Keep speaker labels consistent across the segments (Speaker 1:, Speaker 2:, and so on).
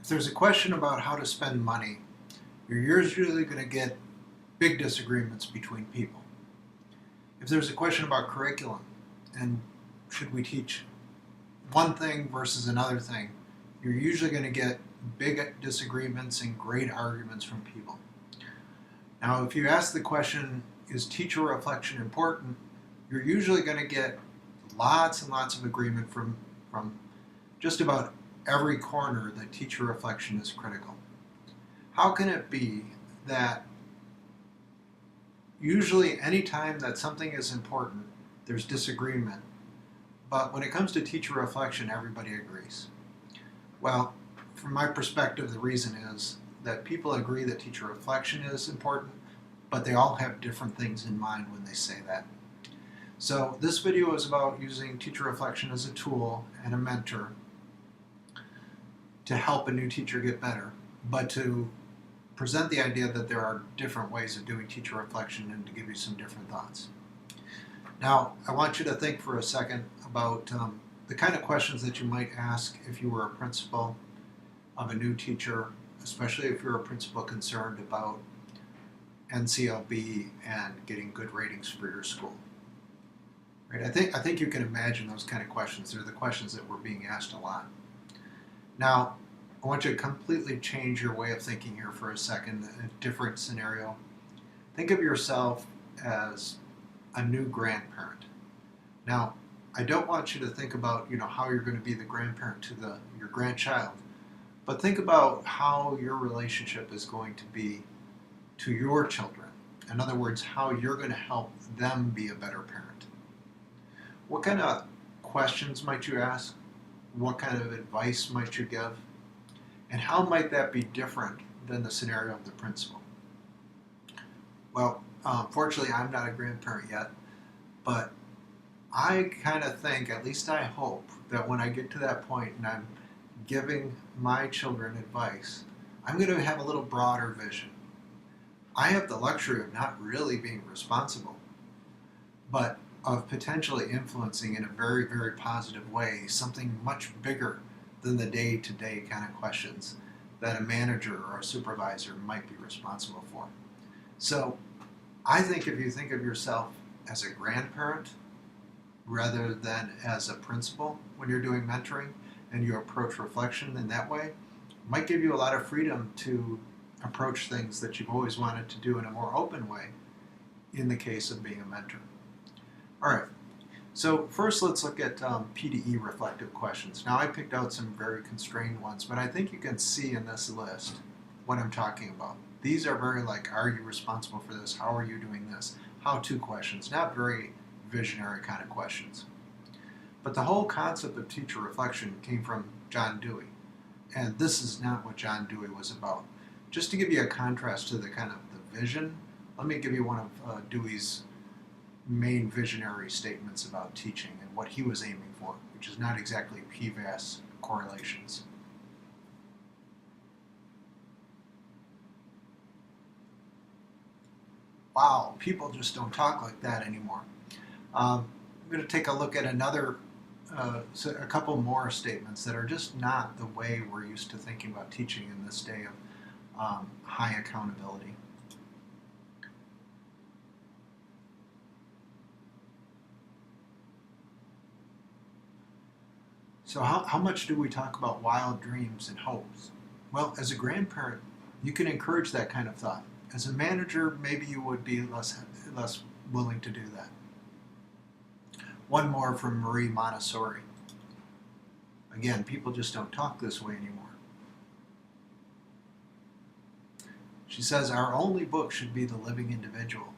Speaker 1: there's a question about how to spend money, you're usually going to get big disagreements between people. If there's a question about curriculum and should we teach one thing versus another thing, you're usually going to get big disagreements and great arguments from people. Now, if you ask the question, is teacher reflection important? You're usually going to get lots and lots of agreement from just about every corner that teacher reflection is critical. How can it be that usually any time that something is important, there's disagreement, but when it comes to teacher reflection, everybody agrees? Well, from my perspective, the reason is that people agree that teacher reflection is important, but they all have different things in mind when they say that. So this video is about using teacher reflection as a tool and a mentor to help a new teacher get better, but to present the idea that there are different ways of doing teacher reflection and to give you some different thoughts. Now, I want you to think for a second about the kind of questions that you might ask if you were a principal of a new teacher, especially if you're a principal concerned about NCLB and getting good ratings for your school. Right? I think you can imagine those kind of questions. They're the questions that were being asked a lot. Now, I want you to completely change your way of thinking here for a second, a different scenario. Think of yourself as a new grandparent. Now, I don't want you to think about, how you're going to be the grandparent to your grandchild, but think about how your relationship is going to be to your children. In other words, how you're going to help them be a better parent. What kind of questions might you ask? What kind of advice might you give? And how might that be different than the scenario of the principal? Well, fortunately, I'm not a grandparent yet, but I kind of think, at least I hope, that when I get to that point and I'm giving my children advice, I'm going to have a little broader vision. I have the luxury of not really being responsible, but of potentially influencing in a very, very positive way something much bigger than the day-to-day kind of questions that a manager or a supervisor might be responsible for. So I think if you think of yourself as a grandparent rather than as a principal when you're doing mentoring and you approach reflection in that way, it might give you a lot of freedom to approach things that you've always wanted to do in a more open way in the case of being a mentor. All right. So first let's look at PDE reflective questions. Now I picked out some very constrained ones, but I think you can see in this list what I'm talking about. These are very like, are you responsible for this? How are you doing this? How-to questions, not very visionary kind of questions. But the whole concept of teacher reflection came from John Dewey, and this is not what John Dewey was about. Just to give you a contrast to the kind of the vision, let me give you one of Dewey's main visionary statements about teaching and what he was aiming for, which is not exactly PVAS correlations. Wow, people just don't talk like that anymore. I'm going to take a look at a couple more statements that are just not the way we're used to thinking about teaching in this day of high accountability. So how much do we talk about wild dreams and hopes? Well, as a grandparent, you can encourage that kind of thought. As a manager, maybe you would be less willing to do that. One more from Marie Montessori. Again, people just don't talk this way anymore. She says, our only book should be The Living Individual.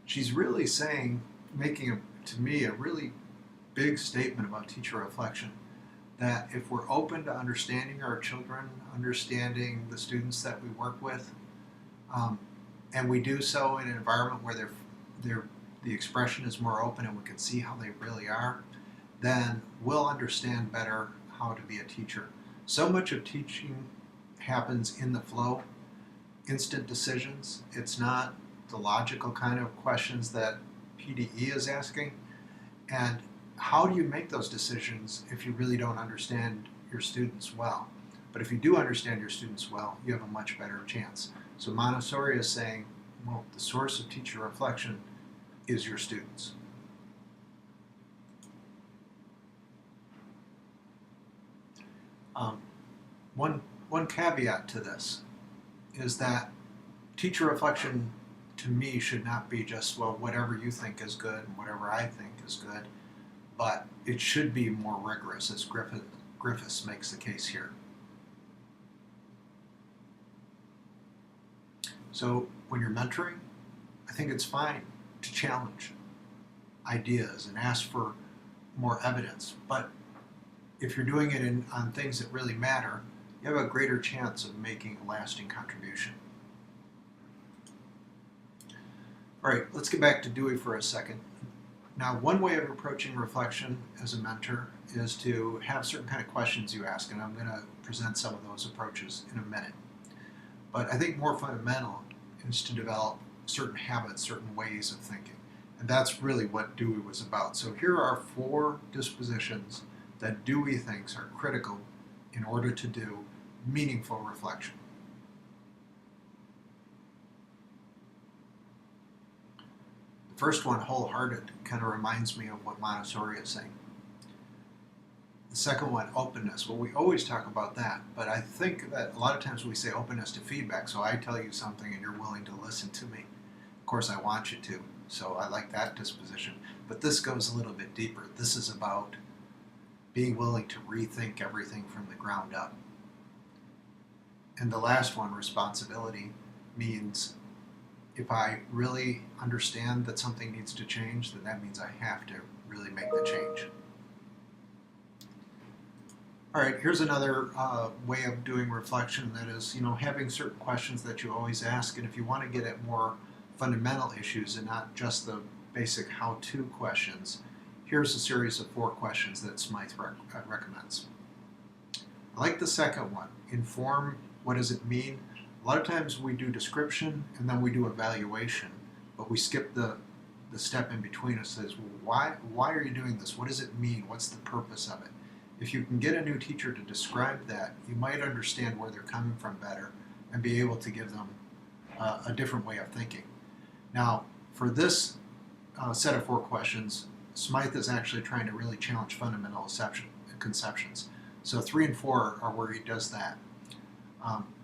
Speaker 1: She's really making to me a really big statement about teacher reflection. That if we're open to understanding our children, understanding the students that we work with, and we do so in an environment where the expression is more open and we can see how they really are, then we'll understand better how to be a teacher. So much of teaching happens in the flow, instant decisions. It's not the logical kind of questions that PDE is asking. And how do you make those decisions if you really don't understand your students well? But if you do understand your students well, you have a much better chance. So Montessori is saying, well, the source of teacher reflection is your students. One caveat to this is that teacher reflection to me should not be just, well, whatever you think is good and whatever I think is good, but it should be more rigorous, as Griffiths makes the case here. So when you're mentoring, I think it's fine to challenge ideas and ask for more evidence, but if you're doing it on things that really matter, you have a greater chance of making a lasting contribution. All right, let's get back to Dewey for a second. Now, one way of approaching reflection as a mentor is to have certain kind of questions you ask, and I'm going to present some of those approaches in a minute. But I think more fundamental is to develop certain habits, certain ways of thinking. And that's really what Dewey was about. So here are 4 dispositions that Dewey thinks are critical in order to do meaningful reflection. The first one, wholehearted, kind of reminds me of what Montessori is saying. The second one, openness. Well, we always talk about that, but I think that a lot of times we say openness to feedback. So I tell you something and you're willing to listen to me. Of course, I want you to, so I like that disposition. But this goes a little bit deeper. This is about being willing to rethink everything from the ground up. And the last one, responsibility, means if I really understand that something needs to change, then that means I have to really make the change. All right, here's another way of doing reflection, that is, having certain questions that you always ask, and if you want to get at more fundamental issues and not just the basic how-to questions, here's a series of 4 questions that Smythe recommends. I like the second one, inform, what does it mean? A lot of times we do description and then we do evaluation, but we skip the step in between. It says, well, why are you doing this? What does it mean? What's the purpose of it? If you can get a new teacher to describe that, you might understand where they're coming from better and be able to give them a different way of thinking. Now, for this set of 4 questions, Smythe is actually trying to really challenge fundamental conceptions. So 3 and 4 are where he does that.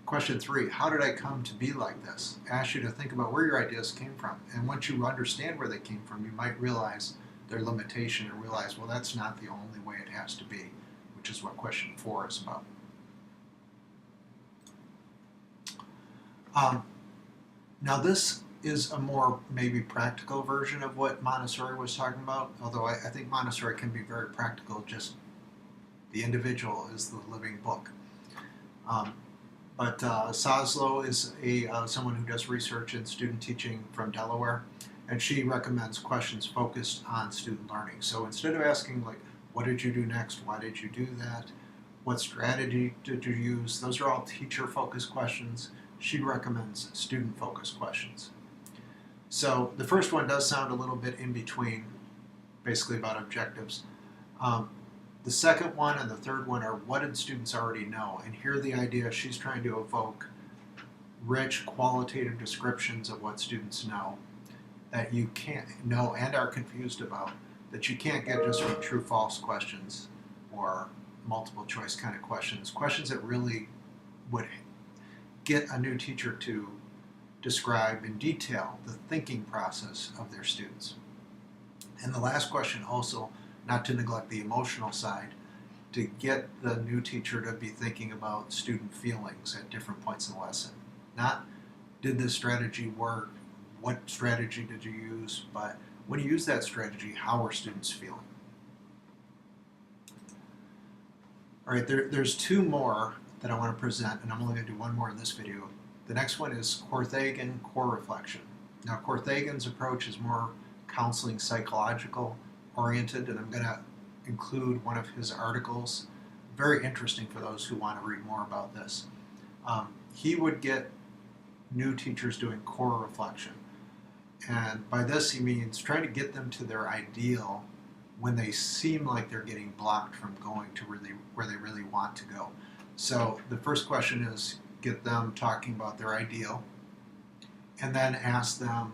Speaker 1: Question 3, how did I come to be like this? Ask you to think about where your ideas came from. And once you understand where they came from, you might realize their limitation and realize, well, that's not the only way it has to be, which is what question 4 is about. Now this is a more maybe practical version of what Montessori was talking about, although I think Montessori can be very practical, just the individual is the living book. But Soslow is someone who does research in student teaching from Delaware, and she recommends questions focused on student learning. So instead of asking like, what did you do next? Why did you do that? What strategy did you use? Those are all teacher-focused questions. She recommends student-focused questions. So the first one does sound a little bit in between, basically about objectives. The second one and the third one are, what did students already know? And here the idea, she's trying to evoke rich qualitative descriptions of what students know that you can't know and are confused about, that you can't get just from true-false questions or multiple choice kind of questions. Questions that really would get a new teacher to describe in detail the thinking process of their students. And the last question also, not to neglect the emotional side, to get the new teacher to be thinking about student feelings at different points in the lesson. Not, did this strategy work? What strategy did you use? But when you use that strategy, how are students feeling? All right, there's 2 more that I want to present, and I'm only going to do 1 more in this video. The next one is Korthagen core reflection. Now, Korthagen's approach is more counseling psychological oriented, and I'm going to include one of his articles. Very interesting for those who want to read more about this. He would get new teachers doing core reflection. And by this he means trying to get them to their ideal when they seem like they're getting blocked from going to where they really want to go. So the first question is get them talking about their ideal, and then ask them,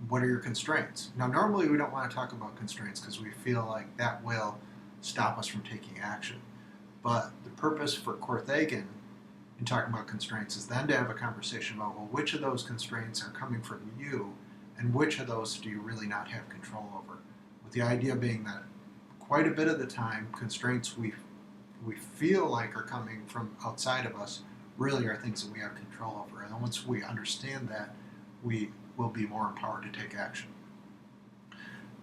Speaker 1: what are your constraints? Now, normally we don't want to talk about constraints because we feel like that will stop us from taking action. But the purpose for Korthagen in talking about constraints is then to have a conversation about, well, which of those constraints are coming from you and which of those do you really not have control over? With the idea being that quite a bit of the time, constraints we feel like are coming from outside of us really are things that we have control over. And once we understand that, we will be more empowered to take action.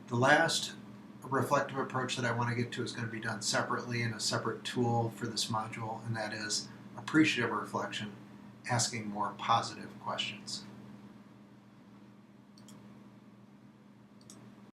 Speaker 1: The last reflective approach that I want to get to is going to be done separately in a separate tool for this module, and that is appreciative reflection, asking more positive questions.